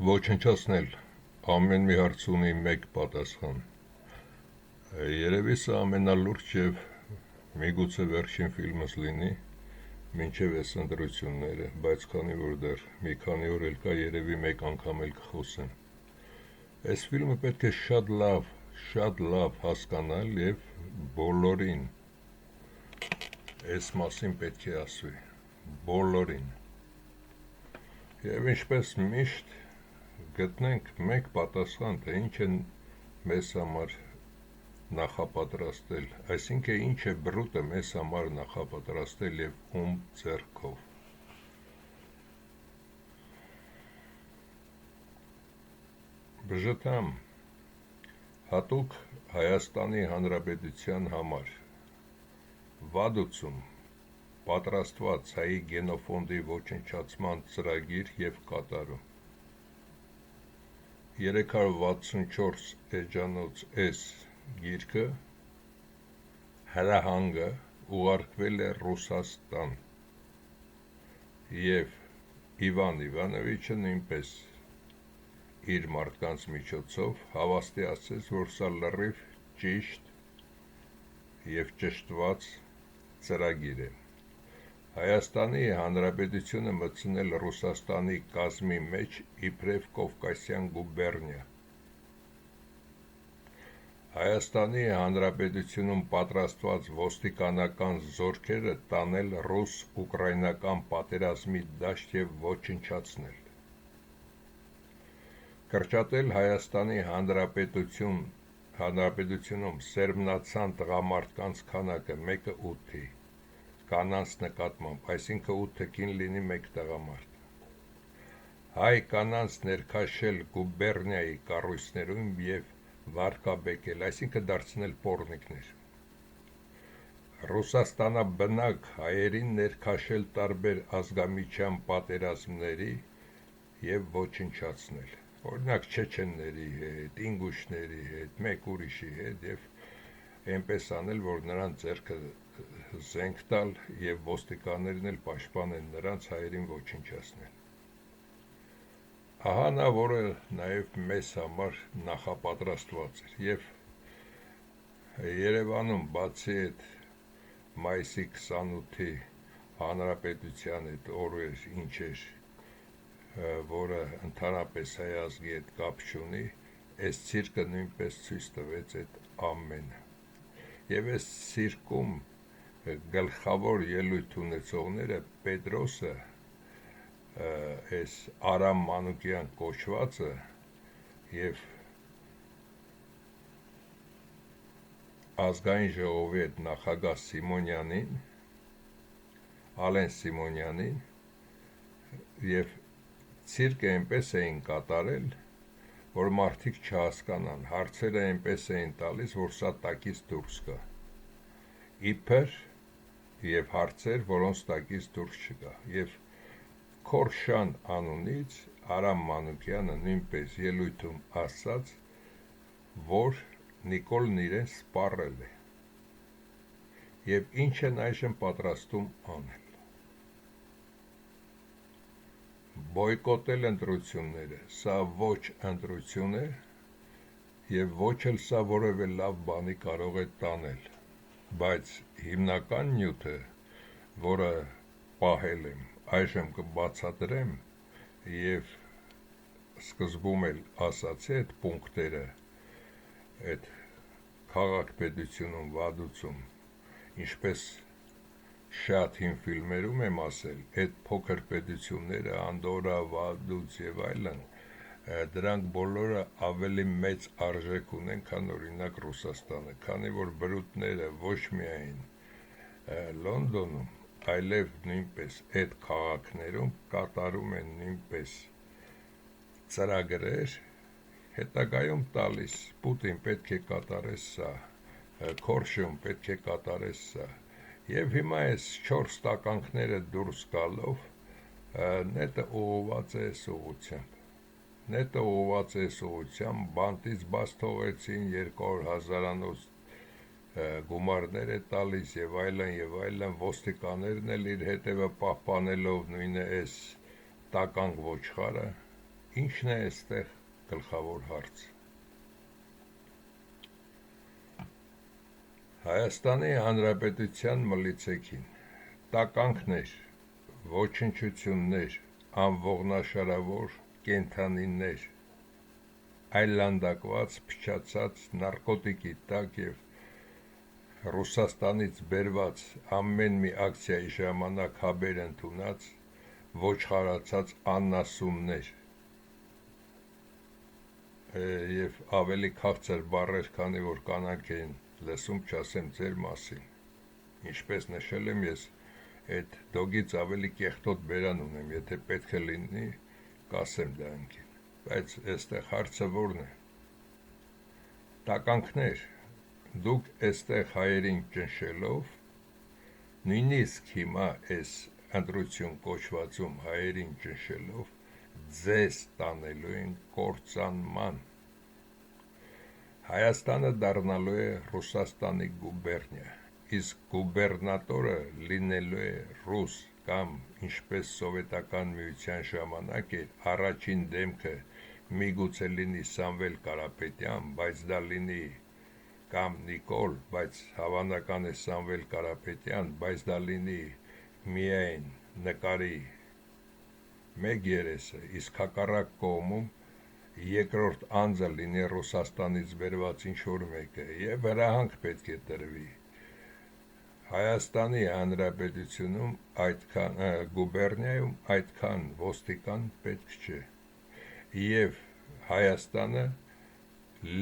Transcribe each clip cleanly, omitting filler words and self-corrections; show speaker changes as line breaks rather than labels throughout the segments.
Ոչնչացնել ամեն մի հարց ունի մեկ պատասխան։ Երևի սա ամենալուրջ և միգուցե վերջին ֆիլմս լինի մինչև այս ընտրությունները, բայց քանի որ դեռ մի քանի օր էլ կա, երևի մեկ անգամ էլ կխոսեմ։ Այս ֆիլմը պետք է շատ լավ հասկանալ և բոլորին այս մասին պետք է ասվի, բոլորին։ Եվ ինչպես միշտ գտնենք մեկ պատասխան, թե ինչ են մեզ համար նախապատրաստել, այսինքն ինչ է բրուտը մեզ համար նախապատրաստել և ում ձեռքով։ Բժտամ հատուկ Հայաստանի Հանրապետության համար վադուցում պատրաստված հայի գենոֆոնդի ոչնչացման ծրագիր և կատարում 364 էջանոց այս գիրքը հրահանգը ուղարկվել է Ռուսաստան և Իվան Իվանովիչը նույնպես իր մարդկանց միջոցով հավաստիացրեց, որ սա լրիվ ճիշտ և ճշտված ծրագիր է։ Հայաստանի Հանրապետությունը մտցնել Ռուսաստանի կազմի մեջ իբրև Կովկասյան գուբերնիա։ Հայաստանի Հանրապետությունում պատրաստված ոստիկանական զորքերը տանել ռուս-ուկրաինական պատերազմի դաշտ և ոչնչացնել։ Կրճատել Հայաստանի Հանրապետությունում սերմնացան տղամարդկանց քանակը 1:8-ի, կանանց նկատմամբ, այսինքն 8 կին լինի 1 տղամարդ։ Հայ կանանց ներքաշել գուբերնիայի կառույցներում և վարկաբեկել, այսինքն դարձնել պոռնիկներ։ Ռուսաստանաբնակ հայերին ներքաշել տարբեր ազգամիջյան պատերազմների և ոչնչացնել, օրինակ չեչենների հետ, ինգուշների հետ, մեկ ուրիշի հետ և այնպես անել, որ նրանց ձեռքը զենք տալ և ոստիկաններն էլ պաշտպանեն նրանց, հայերին ոչնչացնել։ Ահա նա, որը նաև մեզ համար նախապատրաստված էր և Երևանում բացի այդ մայիսի 28-ի Հանրապետության այդ օրեր ինչ էր, որը ընդհանրապես հայ ազգի հետ կապ չունի, այս ցիրկը նույնպես ցույց տվեց այդ ամենը։ Եվ այս ցիրկում գլխավոր ելույթ ունեցողները Պետրոսը, այս Արամ Մանուկյան կոչվածը և Ազգային ժողովի այդ նախագահ Սիմոնյանին, Ալեն Սիմոնյանին և ցիրկը այնպես էին կատարել, որ մարդիկ չհասկանան, հարցերը այնպես էին տալիս, որ սա տակից դուրս գա, իբր և հարցեր, որոնց տակից դուրս չգա, և Քորշան անունից Արամ Մանուկյանը նույնպես ելույթում ասաց, որ Նիկոլն իրեն սպառել է և ինչ են այժմ պատրաստում անել։ Բոյկոտել ընտրությունները, սա ոչ ընտրություն է և ոչ էլ սա որևէ լավ բանի կարող է տանել, բայց հիմնական նյութը, որը պահել եմ, այժմ կբացատրեմ և սկզբում էլ ասացի այդ պունկտերը, այդ քաղաքպետությունում վադուցում, ինչպես շատ հին ֆիլմերում եմ ասել, այդ փոքր պետությունները Անդորրա, Վադուց և այլն, դրանք բոլորը ավելի մեծ արժեք ունեն, քան օրինակ Ռուսաստանը, քանի որ բրուտները ոչ միայն Լոնդոնում, այլև նույնպես այդ քաղաքներում կատարում են նույնպես ծրագրեր, հետագայում տալիս Պուտին պետք է կատարես սա, Քորշուն պետք է կատարես սա, և հիմա այս 4 տականքները դուրս գալով նետը ուղղված է այս ուղղությամբ, բանտից բաց թողեցին 200,000-անոց գումարներ է տալիս և այլն, ոստիկաններն էլ իր հետևը պահպանելով նույնը այս տականք ոչխարը, Ինչն է այստեղ գլխավոր հարց։ Հայաստանի Հանրապետության մլիցեքին տականքներ, ոչնչություններ, անողնաշարավոր կենդանիներ, այլանդակված, փչացած նարկոտիկի տակ և Ռուսաստանից բերված ամեն մի ակցիայի ժամանակ հաբեր ընդունած ոչխարացած անասուններ և ավելի քաղցր բառեր, քանի որ կանանք էին լսում, չասեմ ձեր մասին, ինչպես նշել եմ ես, այդ դոգից ավելի կեղտոտ բերան ունեմ, եթե պետք է լինի, կասեմ դա ընկին, բայց այստեղ հարցը որն է։ Տականքներ, դուք այստեղ հայերին ճնշելով, նույնիսկ հիմա այս ընտրություն կոչվածում հայերին ճնշելով, ձեզ տանելու են կործանման։ Հայաստանը դառնալու է Ռուսաստանի գուբերնիա, իսկ գուբերնատորը լինելու է ռուս կամ ինչպես սովետական միության ժամանակ էր առաջին դեմքը միգուցե լինի Սամվել Կարապետյան, բայց դա լինի կամ Նիկոլ, բայց հավանական է Սամվել Կարապետյան, բայց դա լինի միայն նկարի մեկ երեսը, իսկ հակառակ կողմում երկրորդ անձը լինի Ռուսաստանից բերված ինչ-որ մեկը և հրահանգ պետք է տրվի։ Հայաստանի Հանրապետությունում այդքան գուբերնիայում այդքան ոստիկան պետք չէ և Հայաստանը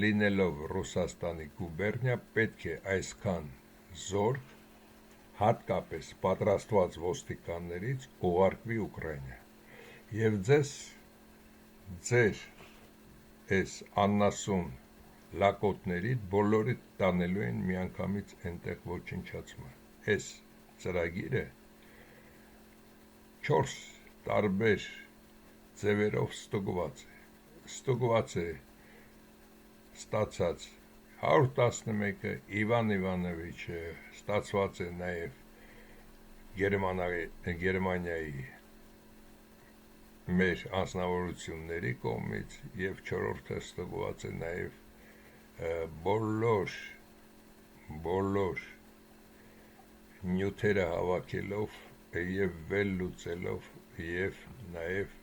լինելով Ռուսաստանի գուբերնիա պետք է այսքան զորք հատկապես պատրաստված ոստիկաններից ուղարկվի Ուկրաինա և ձեր այս աննասուն լակոտներից բոլորիդ տանելու են միանգամից այնտեղ ոչնչացման։ Այս ծրագիրը 4 տարբեր ձևերով ստուգված է ստացած 111-ը Իվան Իվանովիչը, ստացված է նաև Գերմանիայի մեր անձնավորությունների կողմից և 4-րդը ստուգված է նաև բոլոր նյութերը հավաքելով և վերլուծելով և նաև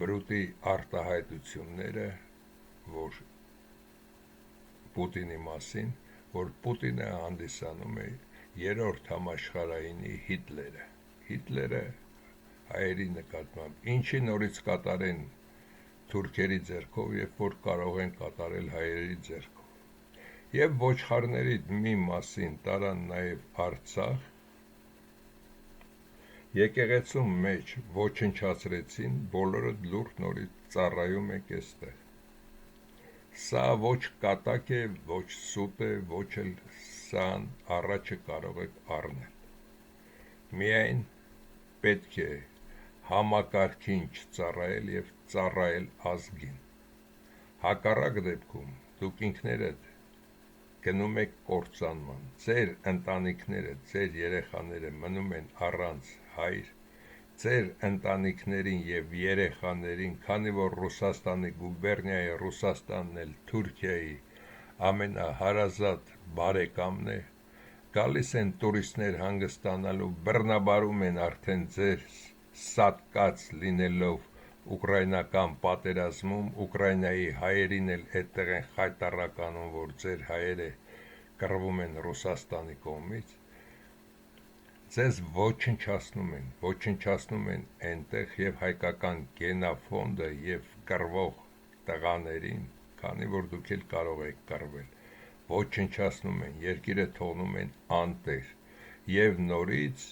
բրուտի արտահայտությունները, որ Պուտինի մասին, որ Պուտինը հանդիսանում է երրորդ համաշխարհայինի Հիտլերը հայերի նկատմամբ, ինչի նորից կատարեն թուրքերի ձեռքով, երբ որ կարող են կատարել հայերի ձեռքով։ Եվ ոչխարների մի մասին տարան նաև Արցախ, եկեղեցում մեջ ոչնչացրեցին, բոլորը լուրջ նորից ծառայում եք այստեղ։ Սա ոչ կատակ է, ոչ սուտ է, ոչ էլ սան առաջը կարող եք առնել։ Միայն պետք է համակարգին չծառայել և ծառայել ազգին։ Հակառակ դեպքում դուք ինքներդ գնում եք կործանման, ձեր ընտանիքները, ձեր երեխաները մնում են առանց հայր, ձեր ընտանիքներին և երեխաներին, քանի որ Ռուսաստանի գուբերնիայի, Ռուսաստանն էլ Թուրքիայի ամենահարազատ բարեկամն է, գալիս են տուրիստներ հանգստանալու, բռնաբարում են արդեն ձեր սատկած լինելով ուկրաինական պատերազմում, Ուկրաինայի հայերին էլ այդտեղ են խայտառականում, որ ձեր հայերը կռվում են Ռուսաստանի կողմից, ձեզ ոչնչացնում են այնտեղ և հայկական գենաֆոնդը և կռվող տղաներին, քանի որ դուք էլ կարող եք կռվել, ոչնչացնում են, երկիրը թողնում են անտեր և նորից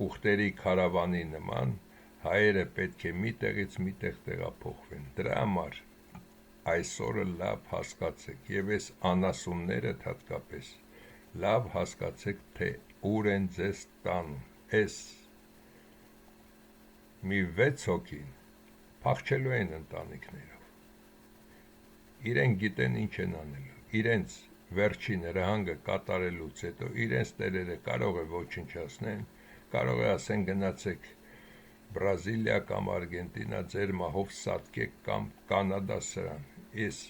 ուղտերի քարավանի նման հայերը պետք է մի տեղից մի տեղ տեղափոխվեն։ Դրա համար այսօրը լավ հասկացեք և այս անասուններդ հատկապես լավ հասկացեք, թե ուր են ձեզ տանում։ Այս մի 6 հոգին փախչելու են ընտանիքներով։ Իրենք գիտեն ինչ են անելու, իրենց վերջին հրահանգը կատարելուց հետո իրենց տերերը կարող է ոչնչացնեն, կարող է ասեն գնացեք Բրազիլիա կամ Արգենտինա ձեր մահով սատկեք կամ Կանադա սրան, ես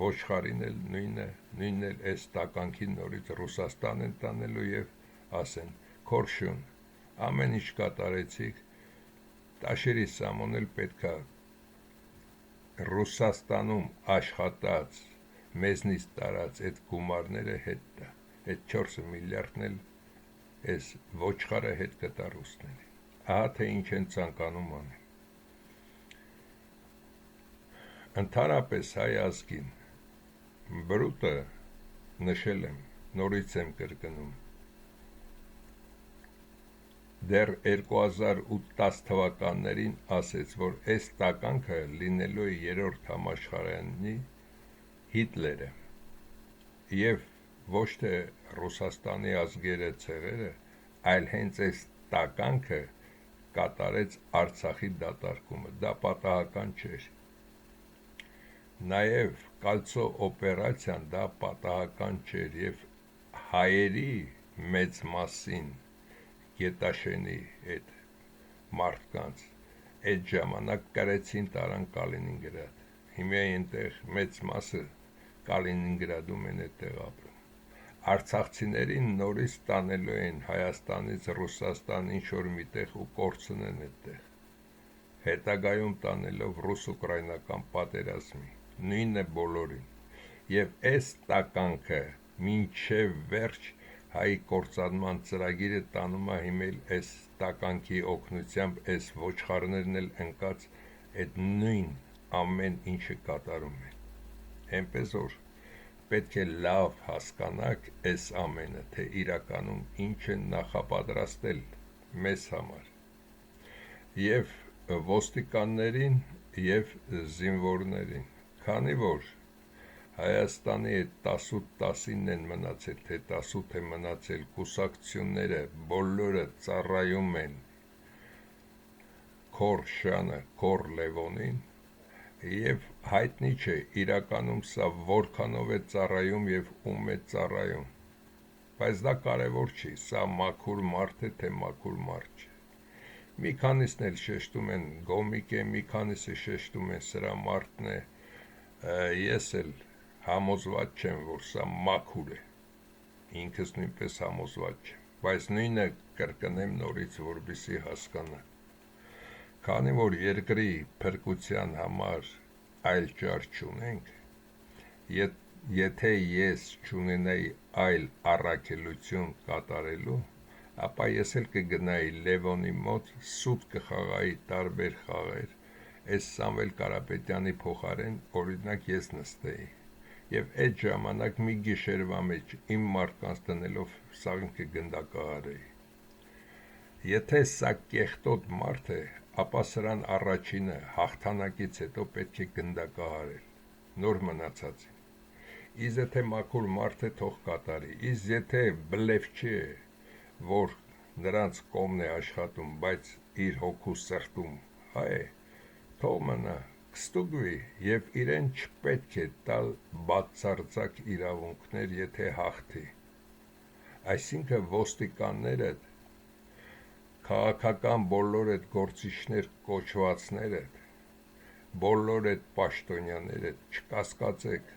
ոչխարին էլ նույնն էլ այս տականքին նորից Ռուսաստան են տանելու և ասեն քորշուն, ամեն ինչ կատարեցիք, տաշերի սամոն էլ պետքա Ռուսաստանում աշխատած, մեզնից տարած այդ գումարները հետ տա, այդ 4 միլիարդն էլ այս ոչխարը հետ կտա ռուսների, ահա թե ինչ են ցանկանում անել։ Ընդհանրապես հայ ազգին, բրուտը նշել եմ, նորից եմ կրկնում, դեռ 2010 թվականներին ասեց, որ այս տականքը լինելու է երրորդ համաշխարհայինի Հիտլերը և ոչ թե Ռուսաստանի ազգերը ցեղերը, այլ հենց այս տականքը կատարեց Արցախի դատարկումը, դա պատահական չէր։ Նաև կալցո օպերացիան դա պատահական չէր և հայերի մեծ մասին Գետաշենի այդ մարդկանց այդ ժամանակ կրեցին տարան Կալինինգրադ, հիմա այնտեղ մեծ մասը Կալինինգրադում են այդտեղ ապրում։ Արցախցիներին նորից տանելու են Հայաստանից Ռուսաստան ինչ-որ միտեղ ու կորցնեն այդտեղ, հետագայում տանելով ռուս-ուկրաինական պատերազմի, նույնն է բոլորին, և այս տականքը մինչև վերջ հայի կործանման ծրագիրը տանում է հիմել այս տականքի օգնությամբ այս ոչխարներն էլ ընկած այդ նույն ամեն ինչը կատարում են, այնպես որ պետք է լավ հասկանաք այս ամենը, թե իրականում ինչ են նախապատրաստել մեզ համար և ոստիկաններին և զինվորներին, քանի որ Հայաստանի այդ 18-19 են մնացել, թե 18 է մնացել կուսակցությունները բոլորը ծառայում են Քոր Շանը, Քոր Լևոնին և հայտնի չէ իրականում սա որքանով է ծառայում և ում է ծառայում, բայց դա կարևոր չի, սա մաքուր մարդ է, թե մաքուր մարդ չէ։ Մի քանիսն էլ շեշտում են գոմիկ է, մի քանիսը շեշտում են սրա մարդն է, ես էլ համոզված չեմ, որ սա մաքուր է, ինքս նույնպես համոզված չեմ, բայց նույնը կրկնեմ նորից, որպեսզի հասկանաք, քանի որ երկրի փրկության համար այլ ճար չունենք, եթե ես չունենայի այլ առաքելություն կատարելու, ապա ես էլ կգնայի Լևոնի մոտ, սուտ կխաղայի տարբեր խաղեր, այս Սամվել Կարապետյանի փոխարեն օրինակ ես նստեի և այդ ժամանակ մի գիշերվա մեջ իմ մարդկանց դնելով սաղինքը գնդակահարեի։ Եթե սա կեղտոտ մարդ է, ապա սրան առաջինը հաղթանակից հետո պետք է գնդակահարել, նոր մնացածին, իսկ եթե մաքուր մարդ է թող կատարի, իսկ եթե բլեֆ չի է, որ նրանց կողմն է աշխատում, բայց իր հոգու սրտում հայ է, թող մնա, կստուգվի և իրեն չպետք է տալ բացարձակ իրավունքներ, եթե հաղթի, այսինքն ոստիկանները, քաղաքական բոլոր այդ գործիչներ կոչվածները, բոլոր այդ պաշտոնյաները չկասկածեք,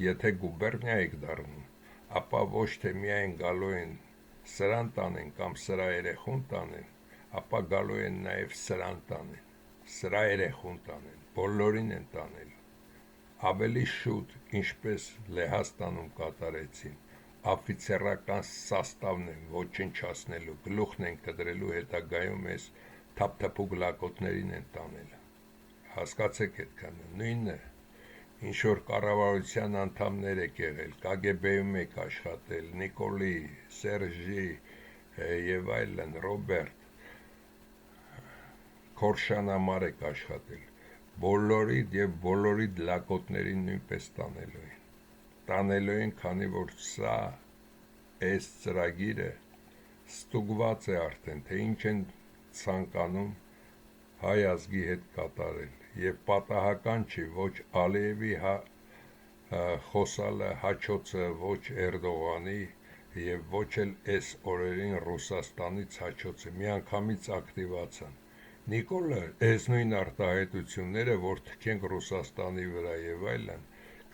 եթե գուբերնիա եք դառնում, ապա ոչ թե միայն գալու են սրան տանեն կամ սրա երեխուն տանեն, ապա գալու են նաև սրան տանեն, սրա երեխուն տանեն, բոլորին են տանել, ավելի շուտ, ինչպես Լեհաստանում կատարեցին, աֆիցերական սաստավն են ոչնչացնելու, գլուխն են կտրելու, հետագայում ես թափթփուկ լակոտներին են տանել, հասկացեք այդքանը, նույնն է, ինչ-որ կառավարության անդամներ եք եղել, KGB-ում եք աշխատել, Նիկոլի, Սերժի և այլն, Ռոբերտ, Քորշանամար եք աշխատել, բոլորիդ և բոլորիդ լակոտներին նույնպես տանելու են, քանի որ սա այս ծրագիրը ստուգված է արդեն, թե ինչ են ցանկանում հայ ազգի հետ կատարել և պատահական չի ոչ Ալիևի խոսալը, հաչոցը, ոչ Էրդողանի և ոչ էլ այս օրերին Ռուսաստանից հաչոցը միանգամից ակտիվացան Նիկոլը այս նույն արտահայտությունները, որ թքենք Ռուսաստանի վրա եւ այլն,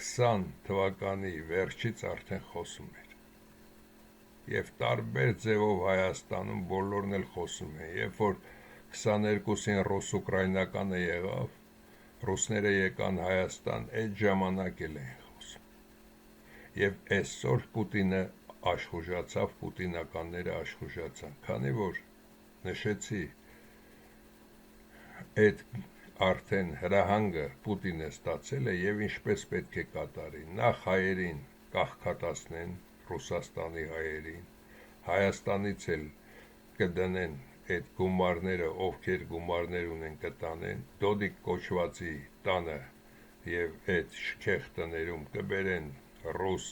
20 թվականի վերջից արդեն խոսում էր։ Եվ տարբեր ձևով Հայաստանում բոլորն էլ խոսում են, երբ որ 22-ին ռուս-ուկրաինականը եղավ, ռուսները եկան Հայաստան, այդ ժամանակ էլ են խոսում։ Եվ այսօր Պուտինը աշխուժացավ, պուտինականները աշխուժացան, քանի որ նշեցի, այդ արդեն հրահանգը Պուտինը ստացել է եւ ինչպես պետք է կատարի, նախ հայերին կաղքատացնեն, Ռուսաստանի հայերին, Հայաստանից էլ կդնեն այդ գումարները, ովքեր գումարներ ունեն կտանեն, Դոդիկ կոչվածի տանը եւ այդ շքեղ տներում կբերեն ռուս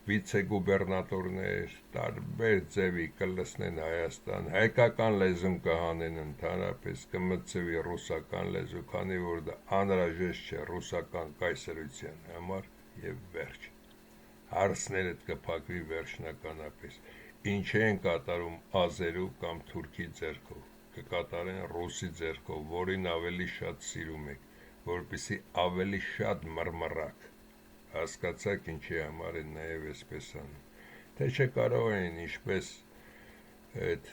վիցեգուբերնատորներ, տարբեր ձևի կլցնեն Հայաստան, հայկական լեզուն կհանեն ընդհանրապես, կմտցվի ռուսական լեզու, քանի որ դա անհրաժեշտ չէ ռուսական կայսրության համար եւ վերջ։ Հարցներդ կփակվի վերջնականապես։ Ինչ են կատարում ազերու կամ թուրքի ձեռքով, կկատարեն ռուսի ձեռքով, որին ավելի շատ սիրում եք, որպեսզի ավելի շատ մռմռակ։ Հասկացաք ինչի համար են նաև այսպես անում, թե չկարող էին ինչպես այդ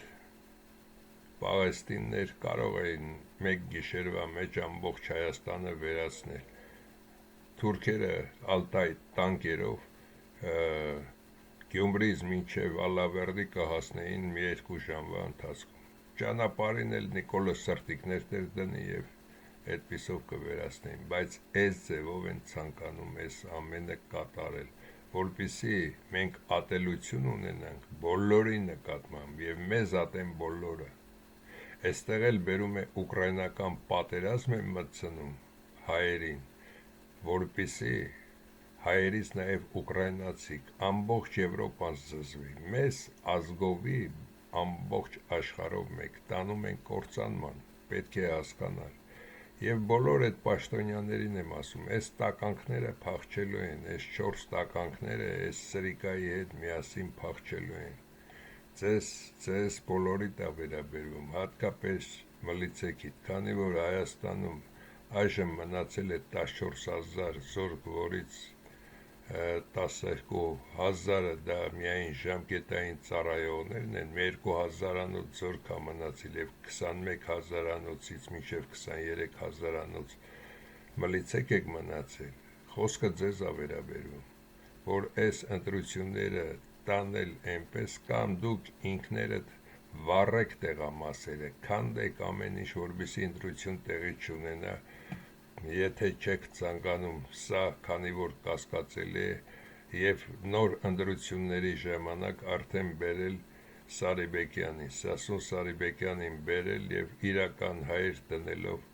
Պաղեստիններ կարող էին մեկ գիշերվա մեջ ամբողջ Հայաստանը վերացնել, թուրքերը Ալտայ տանկերով Գյումրիից մինչև Ալավերդի կհասնեին մի 2 ժամվա ընթացքում, ճանապարհին էլ Նիկոլը սրտիկներ դնի եւ այդպիսով կվերացնեին, բայց այս ձևով են ցանկանում այս ամենը կատարել, որպեսզի մենք ատելություն ունենանք բոլորի նկատմամբ եւ մեզ ատեն բոլորը։ Այստեղ էլ բերում է ուկրաինական պատերազմ է մտցնում հայերին, որպեսզի հայերից նաեւ ուկրաինացիք ամբողջ Եվրոպան զզվի, մեզ ազգովի ամբողջ աշխարհով մեկ տանում են կործանման, պետք է հասկանալ։ Եվ բոլոր այդ պաշտոնյաներին եմ ասում, այս տականքները փախչելու են, այս 4 տականքները այս սրիկայի հետ միասին փախչելու են։ Ձեզ բոլորի դա վերաբերում, հատկապես մլիցեքիդ, քանի որ Հայաստանում այժմ մնացել է 14,000 զորք, որից 12,000-ը դա միայն ժամկետային ծառայողներն են, 2,000-անոց զորք մնացել եւ 21,000-անոցից մինչեւ 23,000-անոց մլիցեք եք մնացել, խոսքը ձեզ ա վերաբերում, որ այս ընտրությունները տանել այնպես կամ դուք ինքներդ վառեք տեղամասերը, քանդեք ամեն ինչ, որպեսզի ընտրություն տեղի չունենա, եթե չեք ցանկանում սա, քանի որ կասկածել է եւ նոր ընտրությունների ժամանակ արդեն բերել Սարիբեկյանին, Սասուն Սարիբեկյանին բերել եւ իրական հայր տնելով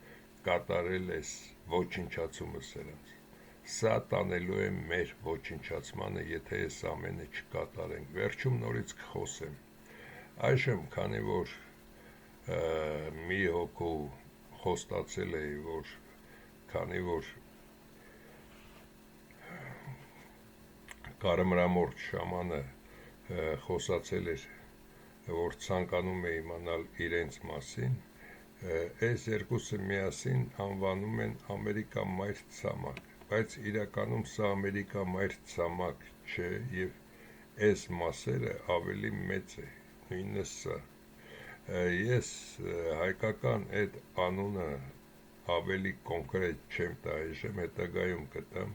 կատարել այս ոչնչացումը սրանց։ Սա տանելու է մեր ոչնչացմանը, եթե այս ամենը չկատարենք։ Վերջում նորից կխոսեմ։ Այժմ, քանի որ մի հոգու խոստացել էի, որ քանի որ կարմրամորդ շամանը խոսացել էր, որ ցանկանում է իմանալ իրենց մասին, այս երկուսը միասին անվանում են Ամերիկա մայր ցամաք, բայց իրականում սա Ամերիկա մայր ցամաք չէ եւ այս մասերը ավելի մեծ է, նույնը սա։ Ես հայկական այդ անունը ավելի կոնկրետ չեմ տա այժմ, հետագայում կտամ,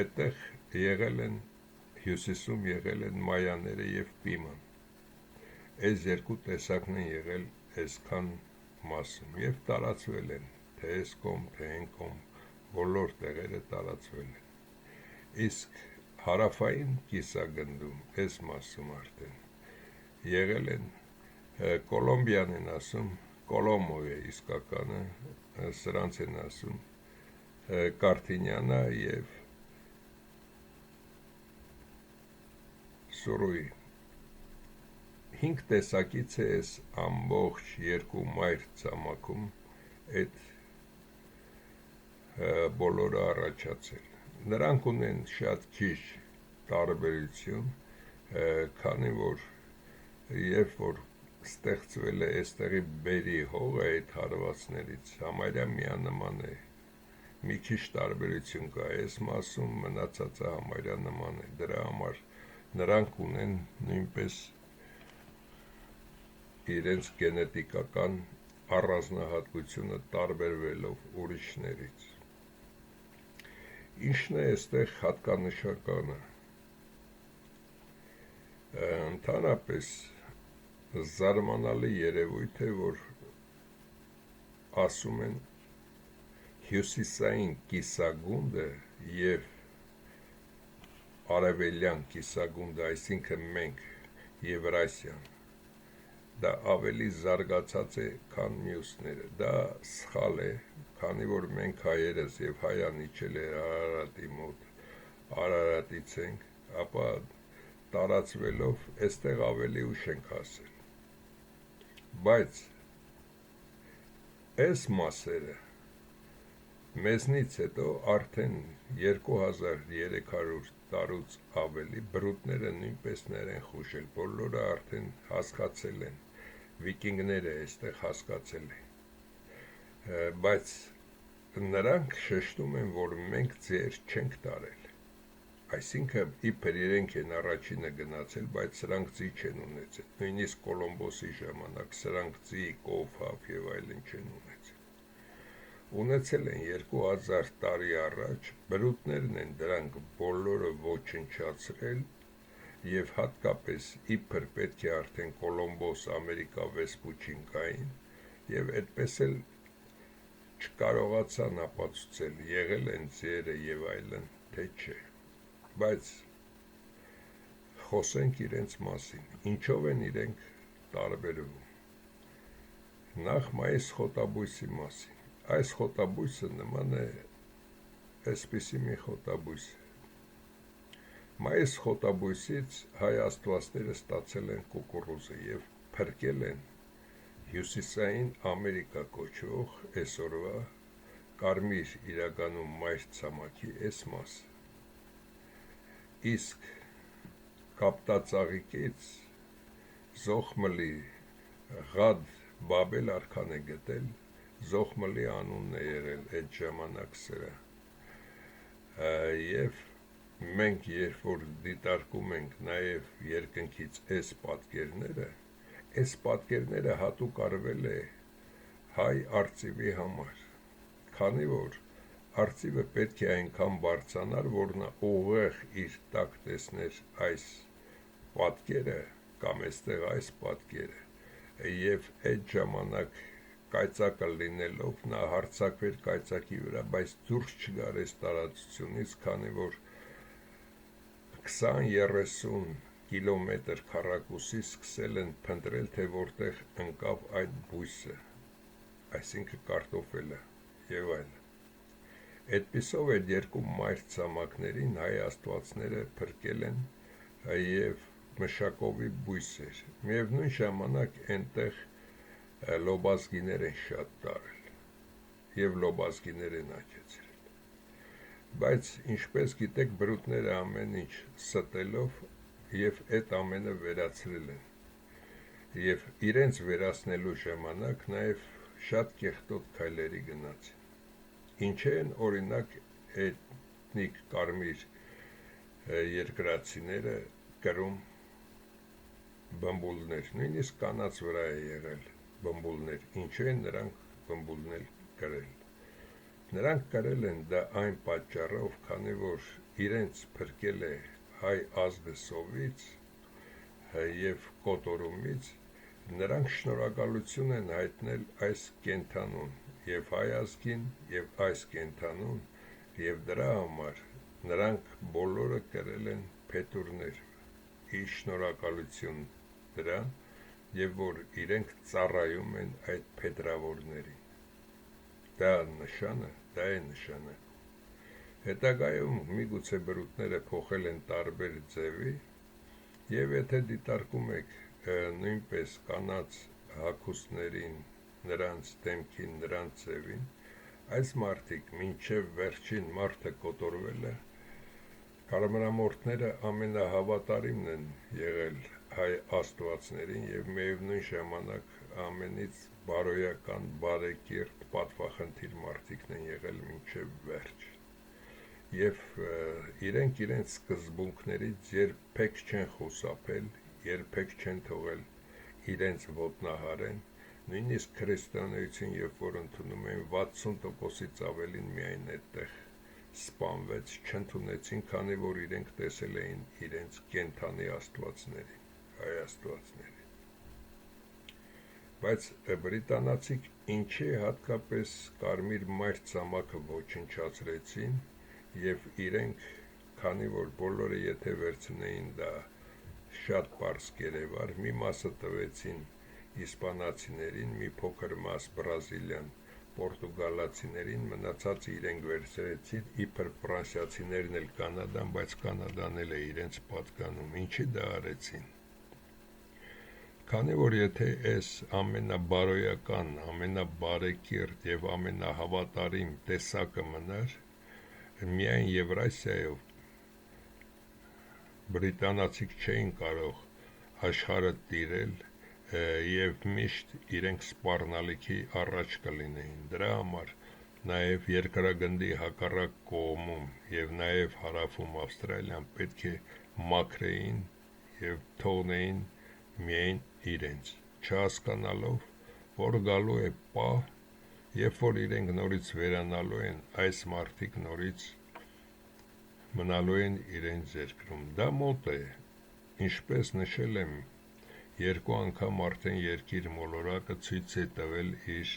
այդտեղ եղել են հյուսիսում եղել են մայաները եւ պիման, այս երկու տեսակն են եղել այսքան մասում եւ տարածվել են, թե այս կողմ, թե այն կողմ, բոլոր տեղերը տարածվել են, իսկ հարավային կիսագնդում, այս մասում արդեն, եղել են, Կոլոմբիան են ասում, Կոլոմո է իսկականը, սրանց են ասում Կարթինյանա եւ Սուրուի։ 5 տեսակից է այս ամբողջ երկու մայր ցամաքում այդ բոլորը առաջացել։ Նրանք ունեն շատ քիչ տարբերություն, քանի որ երբ որ ստեղծվել է այստեղի բերի հողը այդ հարվածներից համարյա միանման է, մի քիչ տարբերություն կա, այս մասում մնացածը համարյա նման է, դրա համար նրանք ունեն նույնպես իրենց գենետիկական առանձնահատկությունը տարբերվելով ուրիշներից։ Ինչն է այստեղ հատկանշականը։ Ընդհանրապես զարմանալի երևույթ է, որ ասում են հյուսիսային կիսագունդը և արևելյան կիսագունդը, այսինքն մենք Եվրասիան, դա ավելի զարգացած է, քան մյուսները։ Դա սխալ է, քանի որ մենք հայերս և Հայան իջել է Արարատի մոտ, Արարատից ենք, ապա տարածվելով այստեղ ավելի ուշ ենք հասել։ Բայց այս մասերը մեզնից հետո արդեն 2300 տարուց ավելի բրուտները նույնպես ներ են խուժել, բոլորը արդեն հասկացել են, վիկինգները այստեղ հասկացել են, բայց նրանք շեշտում են, որ մենք ձեր չենք տարել, այսինքն իբր իրենք են առաջինը գնացել, բայց սրանք ձի չեն ունեցել, նույնիսկ Կոլոմբոսի ժամանակ սրանք ձի, կոֆավ և այլն չեն ունեցել, ունեցել են 2000 տարի առաջ, բրուտներն են դրանք բոլորը ոչնչացրել և հատկապես իբր պետք է արդեն Կոլոմբոս Ամերիկա Վեսպուչին կային և այդպես էլ չկարողացան ապացուցել, եղել են ձերը և այլն, թե չէ, բայց խոսենք իրենց մասին, ինչով են իրենք տարբերվում։ Նախ մայիս խոտաբույսի մասին, այս խոտաբույսը նման է այսպիսի մի խոտաբույս։ Մայիս խոտաբույսից հայ աստվածները ստացել են կուկուռուզը և փրկել են հյուսիսային Ամերիկա կոչվող այսօրվա կարմիր իրականում մայր ցամաքի այս մասը։ Իսկ կապտածաղիկից Զոխմլի Ղադ Բաբել արքան է գտել, Զոխմլի անունն է եղել այդ ժամանակ սրա, և մենք երբ որ դիտարկում ենք նաև երկնքից այս պատկերները հատուկ արվել է հայ արծիվի համար, քանի որ արծիվը պետք է այնքան բարձրանար, որ նա ուղեղ իր տակ տեսներ այս պատկերը կամ այստեղ այս պատկերը, և այդ ժամանակ կայծակը լինելով նա հարձակվեր կայծակի վրա, բայց դուրս չգար այս տարածությունից, քանի որ 20-30 կիլոմետր քառակուսի սկսել են փնտրել, թե որտեղ ընկավ այդ բույսը, այսինքն կարտոֆելը և այլն։ Այդպիսով այդ երկու մայր ցամաքներին հայ աստվածները փրկել են և մշակովի բույսեր, միևնույն ժամանակ այնտեղ լոբազգիներ են շատ տարել և լոբազգիներ են աճեցրել, բայց ինչպես գիտեք բրուտները ամեն ինչ ստելով և այդ ամենը վերացրել են և իրենց վերացնելու ժամանակ նաև շատ կեղտոտ քայլերի գնացին, ինչ են օրինակ էթնիկ կարմիր երկրացիները կրում բմբուլներ, նույնիսկ կանանց վրա է եղել բմբուլներ, ինչու են նրանք բմբուլներ կրել։ Նրանք կրել են դա այն պատճառով, քանի որ իրենց փրկել է հայ ազգը սովից և կոտորումից, նրանք շնորհակալություն են հայտնել այս կենդանուն և հայ ազգին և այս կենդանուն, և դրա համար նրանք բոլորը կրել են փետուրներ, ի շնորհակալություն դրան, և որ իրենք ծառայում են այդ փետրավորներին, դա է նշանը, հետագայում միգուցե բրուտները փոխել են տարբեր ձևի, և եթե դիտարկում եք նույնպես կանանց հագուստներին, նրանց դեմքին, նրանց ձևին, այս մարդիկ մինչև վերջին մարդը կոտորվելը Կարմրամորթները ամենահավատարիմն են եղել հայ աստվածներին եւ միևնույն ժամանակ ամենից բարոյական, բարեկիրթ, պատվախնդիր մարդիկն են եղել մինչև վերջ։ Եվ իրենք իրենց սկզբունքներից երբեք չեն խուսափել, երբեք չեն թողել իրենց ոտնահարեն, նույնիսկ քրիստոնեություն երբ որ ընդունում են 60%-ից ավելին միայն այդտեղ սպանվեց, չընդունեցին, քանի որ իրենք տեսել էին իրենց կենթանի աստվածներին, հայ աստվածներին։ Բայց բրիտանացիք ինչի հատկապես կարմիր մայր ցամաքը ոչնչացրեցին եւ իրենք, քանի որ բոլորը եթե վերցնեին դա շատ པարզ կերևար, մի մասը տվեցին իսպանացիներին, մի փոքր մաս բրազիլյան, պորտուգալացիներին, մնացածը իրենք վերցրեցին, իբր ֆրանսիացիներն էլ կանադան, բայց կանադան էլ է իրենց պատկանում, ինչի դա արեցին։ Քանի որ եթե այս ամենաբարոյական, ամենաբարեկիրթ եւ ամենահավատարիմ տեսակը մնար, միայն Եվրասիայով բրիտանացիք չէին կարող աշխարհը տիրել եւ միշտ իրենք սպառնալիքի առաջ կլինեին։ Դրա համար նաև երկրագնդի հակառակ կողմում եւ նաև հարավում Ավստրալիան պետք է մաքրեին եւ թողնեին միայն իրենց, չհասկանալով, որ գալու է պահ, երբ որ իրենք նորից վերանալու են, այս մարդիկ նորից մնալու են իրենց երկրում։ Դա մոտ է, ինչպես նշել եմ, երկու անգամ արդեն երկիր մոլորակը ցույց է տվել իր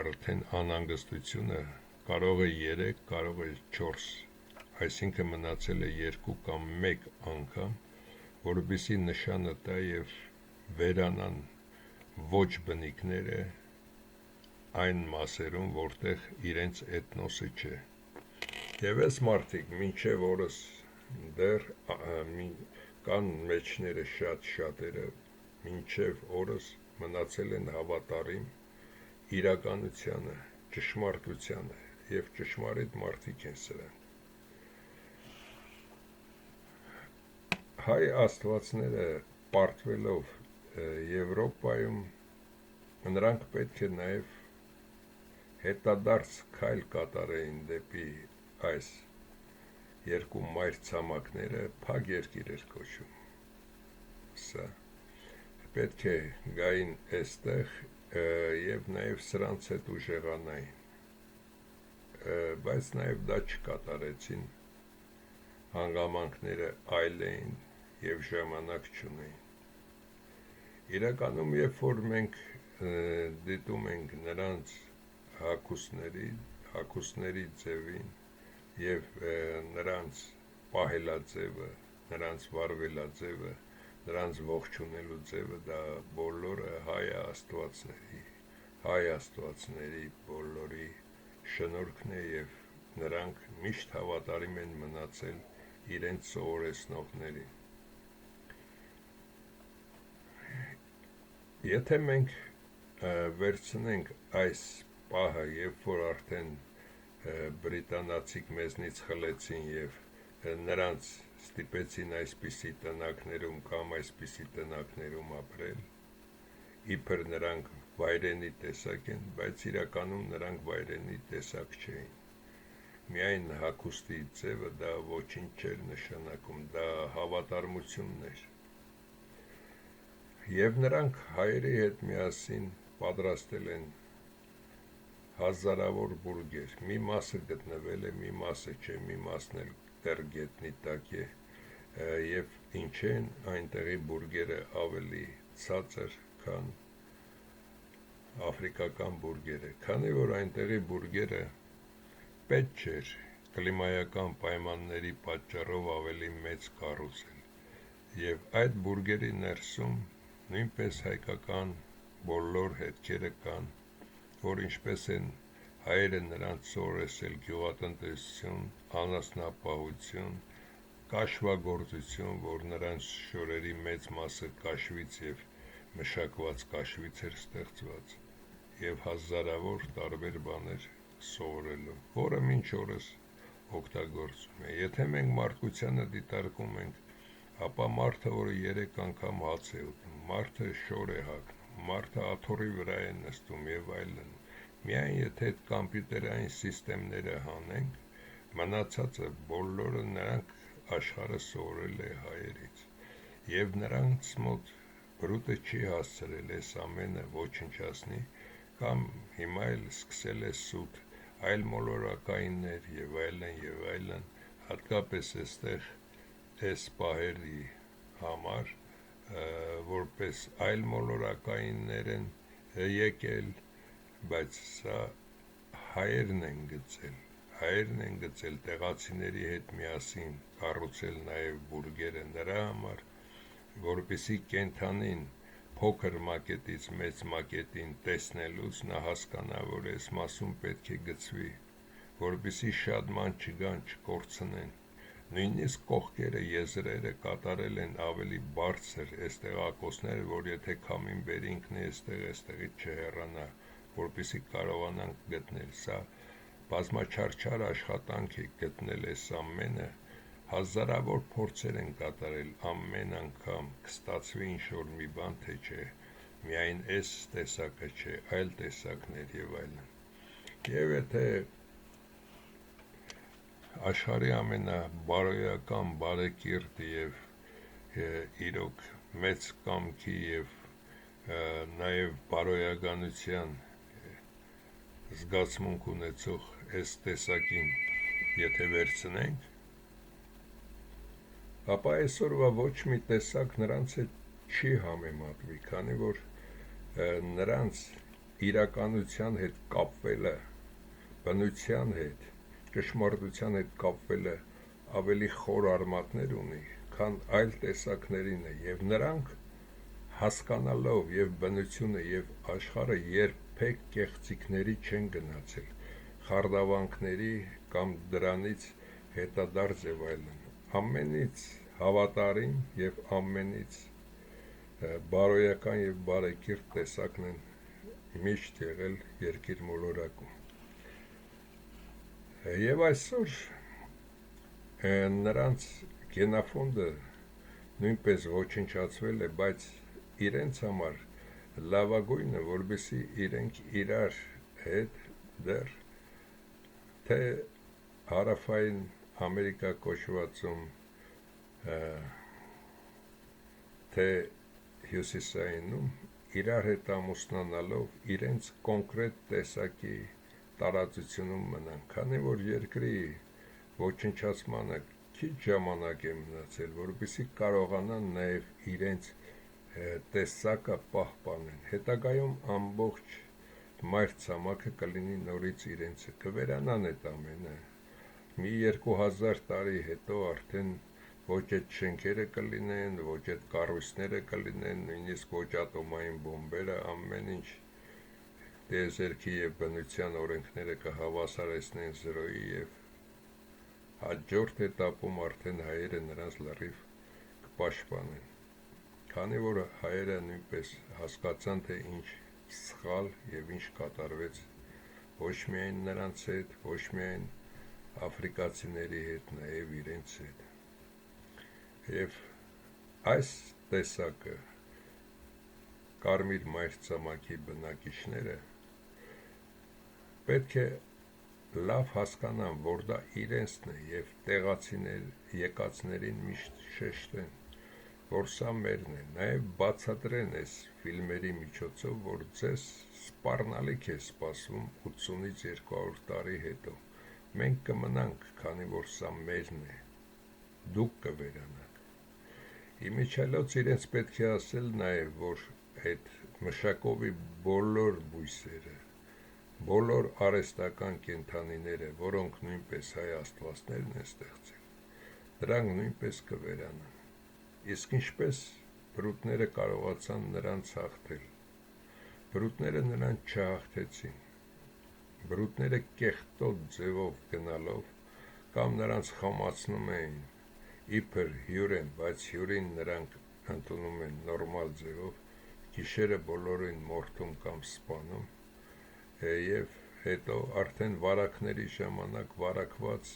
արդեն անհանգստությունը, կարող է 3, կարող է 4, այսինքն մնացել է 2 կամ 1 անգամ, որովհետեւ նշանը տա եւ վերանան ոչ բնիկները այն մասերում, որտեղ իրենց էթնոսը չէ։ Եվ այս մարդիկ մինչև օրս դեռ կան մեջները շատերը մինչև օրս մնացել են հավատարիմ իրականությանը, ճշմարտությանը եւ ճշմարիտ մարդիկ են սրանք։ Հայ աստվածները պարտվելով Եվրոպայում նրանք պետք է նաեւ հետադարձ քայլ կատարեին դեպի այս երկու մայր ցամաքները, փակ երկիր էր կոչվում։ Սա պետք է գային այստեղ եւ նաեւ սրանց հետ ուժեղանային, բայց նաեւ դա չկատարեցին, հանգամանքները այլ էին եւ ժամանակ չունեին։ Իրականում երբ որ մենք դիտում ենք նրանց հագուստների ձևին եւ նրանց պահելաձևը, նրանց վարվելաձևը, նրանց ողջունելու ձևը, դա բոլորը հայ աստվածների բոլորի շնորհքն է եւ նրանք միշտ հավատարիմ են մնացել իրենց սովորեցնողներին։ Եթե մենք վերցնենք այս պահը, երբ որ արդեն բրիտանացիք մեզնից խլեցին եւ նրանց ստիպեցին այսպիսի տնակներում կամ այսպիսի տնակներում ապրել, իբր նրանք վայրենի տեսակ են, բայց իրականում նրանք վայրենի տեսակ չէին։ Միայն հագուստի ձևը դա ոչինչ չէր նշանակում, դա հավատարմությունն էր։ Եվ նրանք հայերի հետ միասին պատրաստել են հազարավոր բուրգեր, մի մասը գտնվել է, մի մասը չէ, մի մասն էլ դեռ գետնի տակ է, եւ ինչ են այնտեղի բուրգերը ավելի ցածր, քան աֆրիկական բուրգերը, քանի որ այնտեղի բուրգերը պետք չէր կլիմայական պայմանների պատճառով ավելի մեծ կառուցել, եւ այդ բուրգերի ներսում նույնպես հայկական բոլոր հետքերը կան, որ ինչպես են հայերը նրանց սովորեցրել գյուղատնտեսություն, անասնապահություն, կաշվագործություն, որ նրանց շորերի մեծ մասը կաշվից եւ մշակված կաշվից էր ստեղծված, եւ հազարավոր տարբեր բաներ սովորելով, որը մինչ օրս օգտագործում է։ Եթե մենք մարդկությանը դիտարկում ենք, ապա մարդը, որը 3 անգամ հաց է ուտում, մարդը շոր է հագնում, մարդը աթոռի վրա է նստում եւ այլն, միայն եթե այդ կոմպյուտերային սիստեմները հանենք, մնացածը բոլորը նրանք աշխարհը սովորել է հայերից, եւ նրանց մոտ բրուտը չի հասցրել այս ամենը ոչնչացնի, կամ հիմա էլ սկսել է սուտ այլ մոլորակայիններ եւ այլն, հատկապես այստեղ այս պահերի համար, որպես այլ մոլորակայիններ են եկել, բայց սա հայերն են գծել տեղացիների հետ միասին կառուցել նաև բուրգերը նրա համար, որպեսզի կենդանին փոքր մակետից մեծ մակետին տեսնելուց նա հասկանա, որ այս մասում պետք է գծվի, որպեսզի շատ ման չգան, չկորցնեն։ Նույնիսկ կողքերը, եզրերը կատարել են ավելի բարձր այս տեղակոսները, որ եթե քամին բերինքն է այստեղից չհեռանա, որպեսզի կարողանանք գտնել։ Սա բազմաչարչար աշխատանք է գտնել այս ամենը, հազարավոր փորձեր են կատարել, ամեն անգամ կստացվի ինչ-որ մի բան, թե չէ, միայն այս տեսակը չէ, այլ տեսակներ եւ այլն։ Եվ եթե աշխարհի ամենաբարոյական, բարեկիրթ եւ իրոք մեծ կամքի եւ նաեւ բարոյականության զգացմունք ունեցող այս տեսակին եթե վերցնենք, ապա այսօրվա ոչ մի տեսակ նրանց հետ չի համեմատվի, քանի որ նրանց իրականության հետ կապվելը, բնության հետ, ճշմարտության հետ կապվելը ավելի խոր արմատներ ունի, քան այլ տեսակներին է, եւ նրանք հասկանալով եւ բնությունը եւ աշխարհը երբեք կեղծիքների չեն գնացել, խարդավանքների կամ դրանից հետադարձ եւ այլն, ամենից հավատարիմ եւ ամենից բարոյական եւ բարեկիրթ տեսակն են միշտ եղել երկիր մոլորակում։ Եվ այսօր նրանց գենոֆոնդը նույնպես ոչնչացվել է, բայց իրենց համար լավագույնը, որպեսզի իրենք իրար հետ դեռ թե հարավային Ամերիկա կոչվածում, թե հյուսիսայինում իրար հետ ամուսնանալով իրենց կոնկրետ տեսակի տարածությունում մնան, քանի որ երկրի ոչնչացմանը քիչ ժամանակ է մնացել, որպեսզի կարողանան նաև իրենց տեսակը պահպանեն, հետագայում ամբողջ մայր ցամաքը կլինի նորից իրենցը, կվերանան այդ ամենը, մի 2000 տարի հետո արդեն ոչ այդ շենքերը կլինեն, ոչ այդ կառույցները կլինեն, նույնիսկ ոչ ատոմային բոմբերը, ամեն ինչ տիեզերքի եւ բնության օրենքները կհավասարեցնեն զրոյի եւ հաջորդ этаպում արդեն հայերը նրանց լրիվ կպաշտպանեն, քանի որ հայերը նույնպես հասկացան, թե ինչ սխալ եւ ինչ կատարվեց ոչ միայն նրանց հետ, ոչ միայն աֆրիկացիների հետ, նաեւ իրենց հետ։ Եվ այս տեսակը կարմիր մայրցամաքի բնակիչները պետք է լավ հասկանան, որ դա իրենցն է եւ եկածներին միշտ շեշտեն, որ սա մերն է, նաեւ բացատրեն այս ֆիլմերի միջոցով, որ ձեզ սպառնալիք է սպասվում 80-ից 200 տարի հետո, մենք կմնանք, քանի որ սա մերն է, դուք կվերանաք։ Իմիջիայլոց իրենց պետք է ասել նաեւ, որ այդ մշակովի բոլոր բույսերը, բոլոր արհեստական կենդանիները, որոնք նույնպես հայ աստվածներն են ստեղծել, դրանք նույնպես կվերանան։ Իսկ ինչպես բրուտները կարողացան նրանց հաղթել։ Բրուտները նրանց չհաղթեցին։ Բրուտները կեղտոտ ձևով գնալով կամ նրանց խամացնում էին իբր հյուր են, բայց հյուրին նրանք ընդունում են նորմալ ձևով, գիշերը բոլորին մորթում կամ սպանում, եւ հետո արդեն վարակների ժամանակ վարակված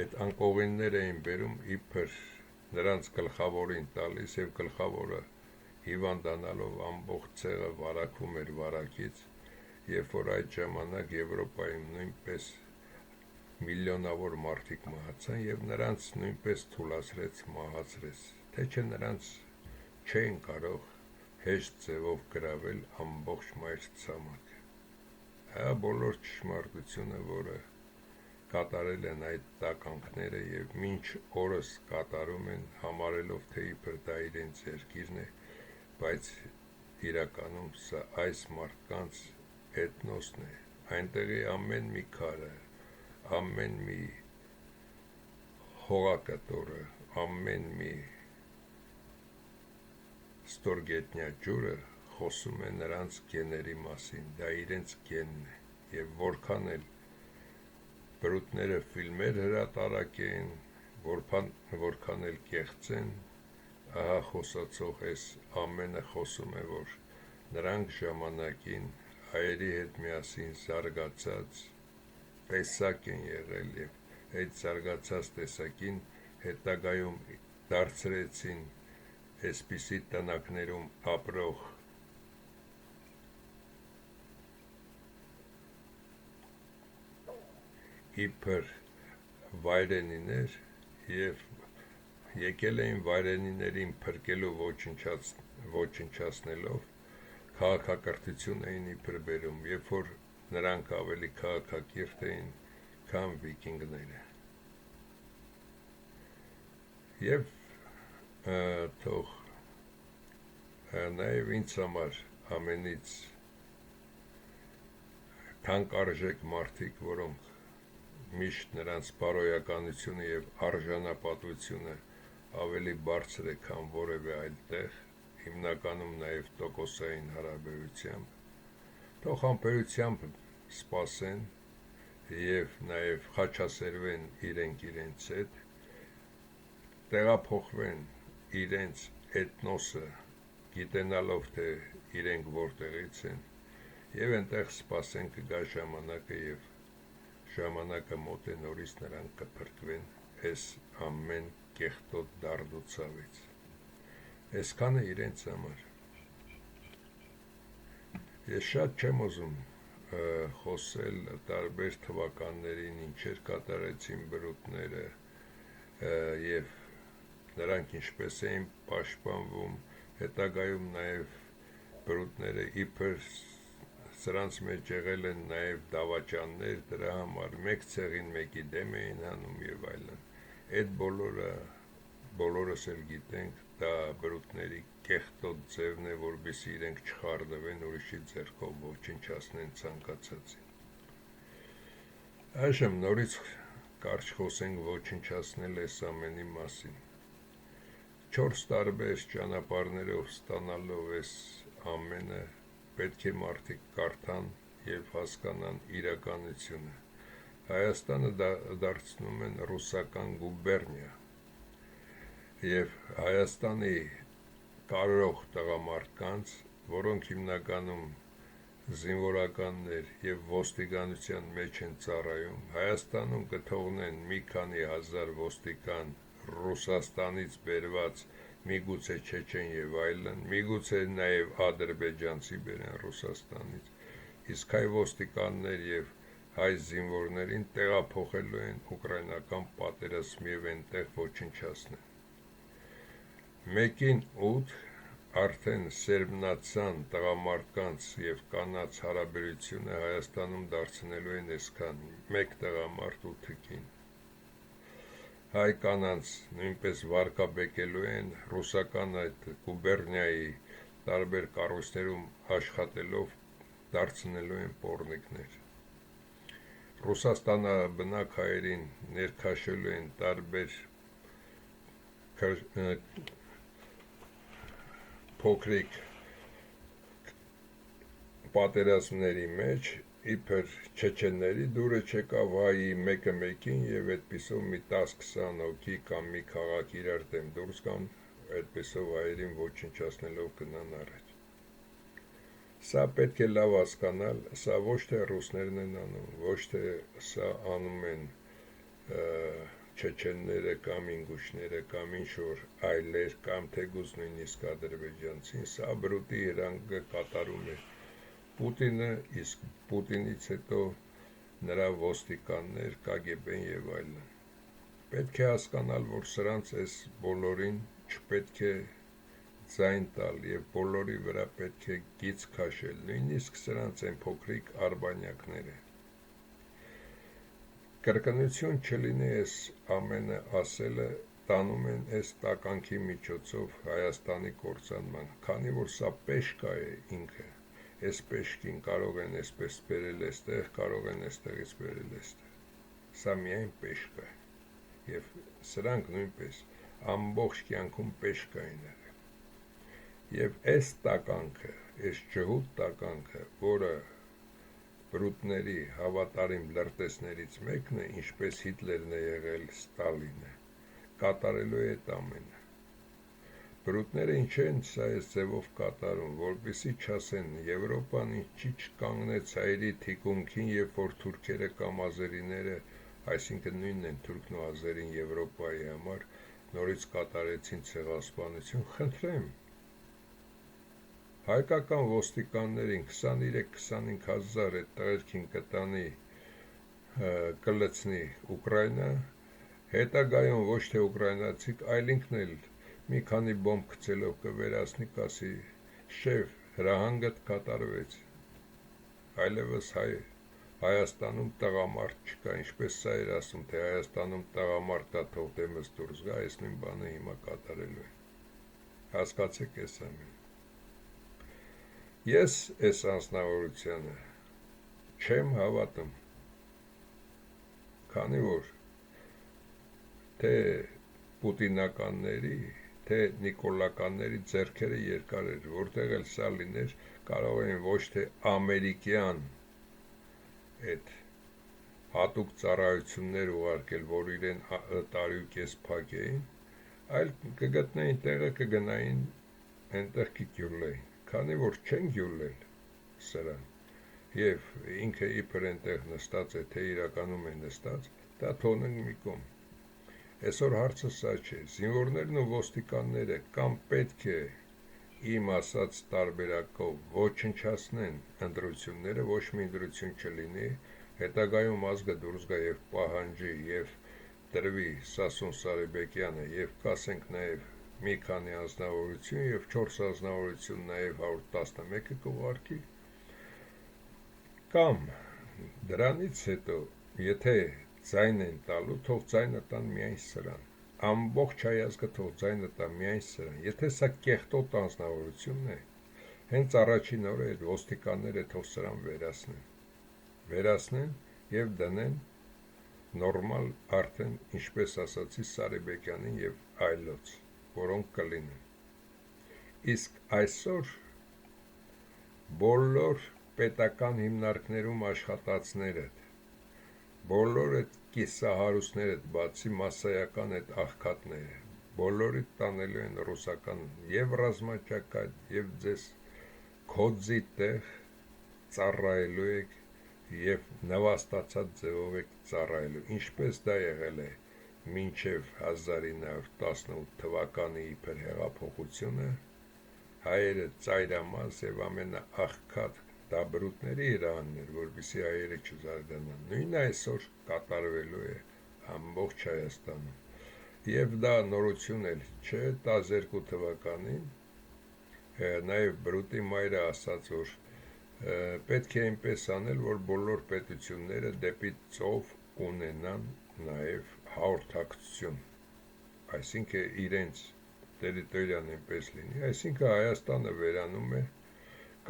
այդ անկողիններ էին բերում իբր նրանց գլխավորին տալիս եւ գլխավորը հիվանդանալով ամբողջ ցեղը վարակվում էր վարակից, երբ որ այդ ժամանակ Եվրոպայում նույնպես միլիոնավոր մարդիկ մահացան եւ նրանց նույնպես թուլացրեց, մահացրեց, թե չէ նրանց չէին կարող հեշտ ձևով գրավել ամբողջ մայր ցամաքը։ Հա բոլոր ճշմարտությունը, որը կատարել են այդ տականքները եւ մինչ օրս կատարում են, համարելով թե իբր դա իրենց երկիրն է, բայց իրականում սա այս մարդկանց էթնոսն է, այնտեղի ամեն մի քարը, ամեն մի հողակտորը, ամեն մի ստորգետնյա ջուրը խոսում է նրանց գեների մասին, դա իրենց գենն է, եւ որքան էլ բրուտները ֆիլմեր հրատարակեն, որքան էլ կեղծեն, ահա խոսացող էս ամենը խոսում է, որ նրանք ժամանակին հայերի հետ միասին զարգացած տեսակ են եղել եւ այդ զարգացած տեսակին հետագայում դարձրեցին այսպիսի տնակներում ապրող իբր վայրենիներ եւ եկել էին վայրենիներին փրկելու ոչնչացնելով քաղաքակրթություն էին իբր բերում, երբ որ նրանք ավելի քաղաքակիրթ էին, քան վիկինգները։ Եվ թող նաև ինձ համար ամենից թանկարժեք մարդիկ, որոնք միշտ նրանց բարոյականությունը եւ արժանապատվությունը ավելի բարձր է, քան որևէ այլ տեղ, հիմնականում նաև տոկոսային հարաբերությամբ, թող համբերությամբ սպասեն եւ նաև խաչասերվեն իրենց հետ, տեղափոխվեն իրենց էթնոսը, գիտենալով թե իրենք որտեղից են, եւ այնտեղ սպասեն կգա ժամանակը եւ ժամանակը մոտ է նորից նրանք կփրկվեն այս ամեն կեղտոտ դարդուցավից։ Այսքանը իրենց համար։ Ես շատ չեմ ուզում խոսել տարբեր թվականներին ինչեր կատարեցին բրուտները եւ նրանք ինչպես էին պաշտպանվում, հետագայում նաև բրուտները իբր սրանց մեջ եղել են նաև դավաճաններ, դրա համար մեկ ցեղին մեկի դեմ էին հանում եւ այլն։ Այդ բոլորս էլ գիտենք, դա բրուտների կեղտոտ ձևն է, որպեսզի իրենք չխառնվեն ուրիշի ձեռքով ոչնչացնեն ցանկացածին։ Այժմ նորից կարճ խոսենք ոչնչացնել այս ամենի մասին։ 4 տարբեր ճանապարհներով ստանալով այս ամենը պետք է մարդիկ կարդան եւ հասկանան իրականությունը։ Հայաստանը դարձնում են ռուսական գուբերնիա եւ Հայաստանի կարող տղամարդկանց, որոնք հիմնականում զինվորականներ եւ ոստիկանության մեջ են ծառայում, Հայաստանում կթողնեն մի քանի հազար ոստիկան Ռուսաստանից բերված, միգուցե չեչեն եւ այլն, միգուցե նաեւ ադրբեջանցի բերեն Ռուսաստանից, իսկ հայ ոստիկաններ եւ հայ զինվորներին տեղափոխելու են ուկրաինական պատերազմ եւ այնտեղ ոչնչացնեն։ 1-8 արդեն սերմնացան տղամարդկանց եւ կանանց հարաբերությունը Հայաստանում դարձնելու են այսքան, 1 տղամարդ 8 կին։ Հայ կանանց նույնպես վարկաբեկելու են ռուսական այդ գուբերնիայի տարբեր կառույցներում աշխատելով դարձնելու են պոռնիկներ։ Ռուսաստանաբնակ հայերին ներքաշելու են տարբեր փոքրիկ պատերազմների մեջ, իբր չեչենների դուրը չեկավ հայի մեկը մեկին եւ այդպիսով մի 10-20 հոգի կամ մի քաղաք իրար դեմ դուրս գան, այդպիսով հայերին ոչնչացնելով գնան առաջ։ Սա պետք է լավ հասկանալ, սա ոչ թե ռուսներն են անում, ոչ թե սա անում են չեչենները կամ ինգուշները կամ ինչ-որ այլեր կամ թեկուզ նույնիսկ ադրբեջանցին, սա բրուտի հրանգը կատարում է Պուտինը, իսկ Պուտինից հետո նրա ոստիկաններ, KGB-ն եւ այլն։ Պետք է հասկանալ, որ սրանց այս բոլորին չպետք է ձայն տալ եւ բոլորի վրա պետք է գիծ քաշել, նույնիսկ սրանց այն փոքրիկ արբանյակները։ Կրկնություն չլինի այս ամենը ասելը, տանում են այս տականքի միջոցով Հայաստանի կործանման, քանի որ սա պեշկա է ինքը, այս պեշկին կարող են այսպես բերել այստեղ, կարող են այստեղից բերել այստեղ, սա միայն պեշկա է, եւ սրանք նույնպես ամբողջ կյանքում պեշկա են եղել, եւ այս տականքը, այս ջհուդ տականքը, որը բրուտների հավատարիմ լրտեսներից մեկն է, ինչպես Հիտլերն է եղել Ստալինը, կատարելու է այդ ամենը։ Բրուտները ինչ են սա այս ձևով կատարում, որպեսզի չասեն Եվրոպան ինչի չկանգնեց հայերի թիկունքին, երբ որ թուրքերը կամ ազերիները, այսինքն նույնն են թուրքն ու ազերին Եվրոպայի համար, նորից կատարեցին ցեղասպանություն, խնդրեմ, հայկական ոստիկաններին 23-25 հազար այդ տղերքին կտանի կլցնի Ուկրաինա, հետագայում ոչ թե ուկրաինացիք, այլ ինքն էլ մի քանի բոմբ գցելով կվերացնի, կասի շեֆ, հրահանգդ կատարվեց, այլևս Հայաստանում տղամարդ չկա, ինչպես սա էր ասում, թե Հայաստանում տղամարդ կա, թող դեմս դուրս գա, այս նույն բանը հիմա կատարելու է, հասկացեք այս ամեն։ Ես այս անձնավորությանը չեմ հավատում, քանի որ թե պուտինականների, թե նիկոլականների ձեռքերը երկար էր, որտեղ էլ սա լիներ, կարող են ոչ թե ամերիկյան այդ հատուկ ծառայություններ ուղարկել, որ իրեն տարի ու կես փակեին, այլ կգտնեին տեղը, կգնային այնտեղ կգյուլեին, քանի որ չեն գյուլել սրան, եւ ինքը իբր այնտեղ նստած է, թե իրականում է նստած, դա թողնենք մի կողմ։ Այսօր հարցը սա չէ, զինվորներն ու ոստիկանները կամ պետք է իմ ասած տարբերակով ոչնչացնեն ընտրությունները, ոչ մի ընտրություն չլինի, հետագայում ազգը դուրս գա եւ պահանջի եւ տրվի Սասուն Սարիբեկյանը եւ կասենք նաեւ մի քանի անձնավորություն եւ 4 անձնավորություն նաեւ 111-ը կուղարկի, կամ դրանից հետո, եթե ձայն են տալու, թող ձայնը տան միայն սրան, ամբողջ հայազգը թող ձայնը տա միայն սրան, եթե սա կեղտոտ անձնավորությունն է, հենց առաջին օրը այդ ոստիկանները թող սրան վերացնեն եւ դնեն նորմալ արդեն, ինչպես ասացի, Սարիբեկյանին եւ այլոց, որոնք կլինեն։ Իսկ այսօր բոլոր պետական հիմնարկներում աշխատածներդ, բոլոր այդ կիսահարուսներդ, բացի մասսայական այդ աղքատները, բոլորիդ տանելու են ռուսական եւ ռազմաճակատ, եւ ձեզ քոձի տեղ ծառայելու եք եւ նվաստացած ձևով եք ծառայելու, ինչպես դա եղել է մինչև 1918 թվականի իբր հեղափոխությունը, հայերը ծայրամաս եւ ամենաաղքատ դաբրուտների հրահանգներ, որպեսզի հայերը չզարգանան, նույնը այսօր կատարվելու է ամբողջ Հայաստանում եւ դա նորություն էլ չէ, 12 թվականին նաեւ բրուտի մայրը ասաց, որ պետք է այնպես անել, որ բոլոր պետությունները դեպի ծով ունենան նաեւ հաղորդակցություն, այսինքն իրենց տերիտորիան այնպես լինի, այսինքն Հայաստանը վերանում է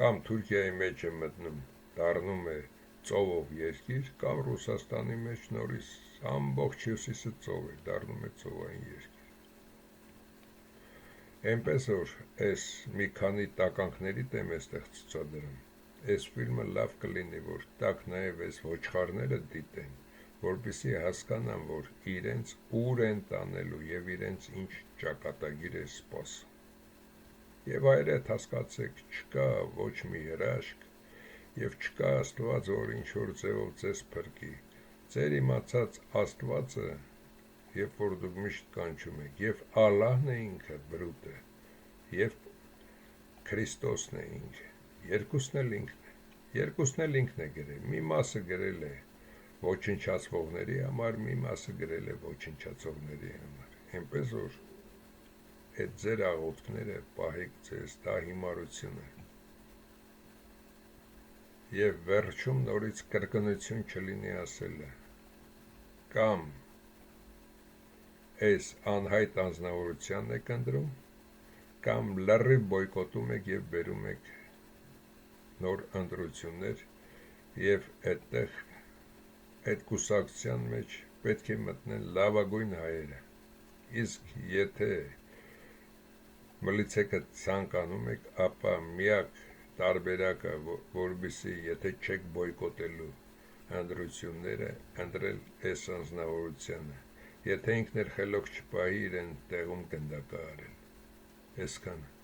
կամ Թուրքիայի մեջ է մտնում, դառնում է ծովով երկիր, կամ Ռուսաստանի մեջ նորից ամբողջ հյուսիսը ծով է, դառնում է ծովային երկիր։ Այնպես որ այս մի քանի տականքների դեմ էստեղ ցուցադրում, այս ֆիլմը լավ կլինի, որ տակ նաև այս ոչխարները դիտեն, որպեսզի հասկանան, որ իրենց ուր են տանելու եւ իրենց ինչ ճակատագիր է սպասում։ Եվ այրետ հասկացեք, չկա ոչ մի հրաշք եւ չկա Աստված, որ ինչ որ ձևով ձեզ փրկի։ Ձեր իմացած Աստվածը երբ որ դուք միշտ կանչում եք, եւ Ալլահն է ինքը բրուտը, եւ Քրիստոսն է ինքը, երկուսն էլ ինքն է գրել, մի մասը գրել է ոչնչացվողների համար, մի մասը գրել է ոչնչացողների համար, այնպես որ այդ ձեր աղոթքները պահեք ձեզ, դա հիմարություն է, եւ վերջում նորից կրկնություն չլինի ասելը, կամ այս անհայտ անձնավորությանն եք ընտրում, կամ լրիվ բոյկոտում եք եւ բերում եք նոր ընտրություններ եւ այդտեղ այդ կուսակցության մեջ պետք է մտնեն լավագույն հայերը, իսկ եթե մլիցեքը ցանկանում եք, ապա միակ տարբերակը, որբիսի եթե չեք բոյկոտելու ընտրությունները, ընտրել այս անձնավորությանը, եթե ինքն էլ խելոք չպահի, իրեն տեղում կնդակա արել, այսքանը